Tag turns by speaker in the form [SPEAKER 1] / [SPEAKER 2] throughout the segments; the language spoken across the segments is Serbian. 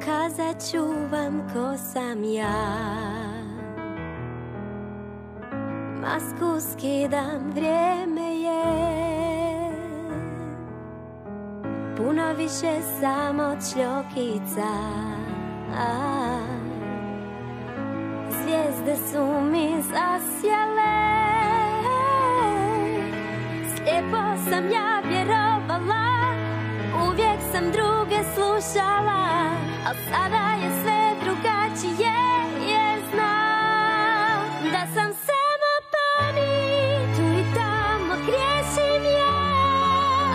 [SPEAKER 1] kazat ću vam ko sam ja. Masku skidam, vrijeme je puno više samo od šljokica. Zvijezde su mi zasjale, slijepo sam ja vjerovala, uvijek sam druge slušala, al sada je sve drugačije, jer znam da sam samo poni, tu i tamo griješim ja,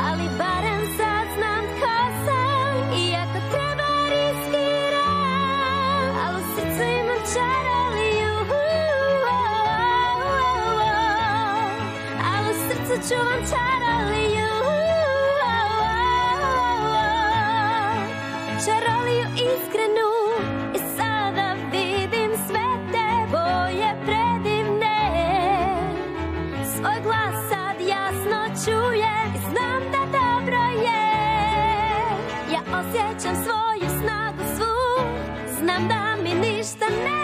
[SPEAKER 1] ali barem sad znam tko sam, iako treba riskiram, al u srcu imam čaroliju, al u srcu čuvam čaroliju, čaroliju iskrenu. I sada vidim sve te boje predivne, svoj glas sad jasno čujem i znam da dobro je. Ja osjećam svoju snagu svu, znam da mi ništa ne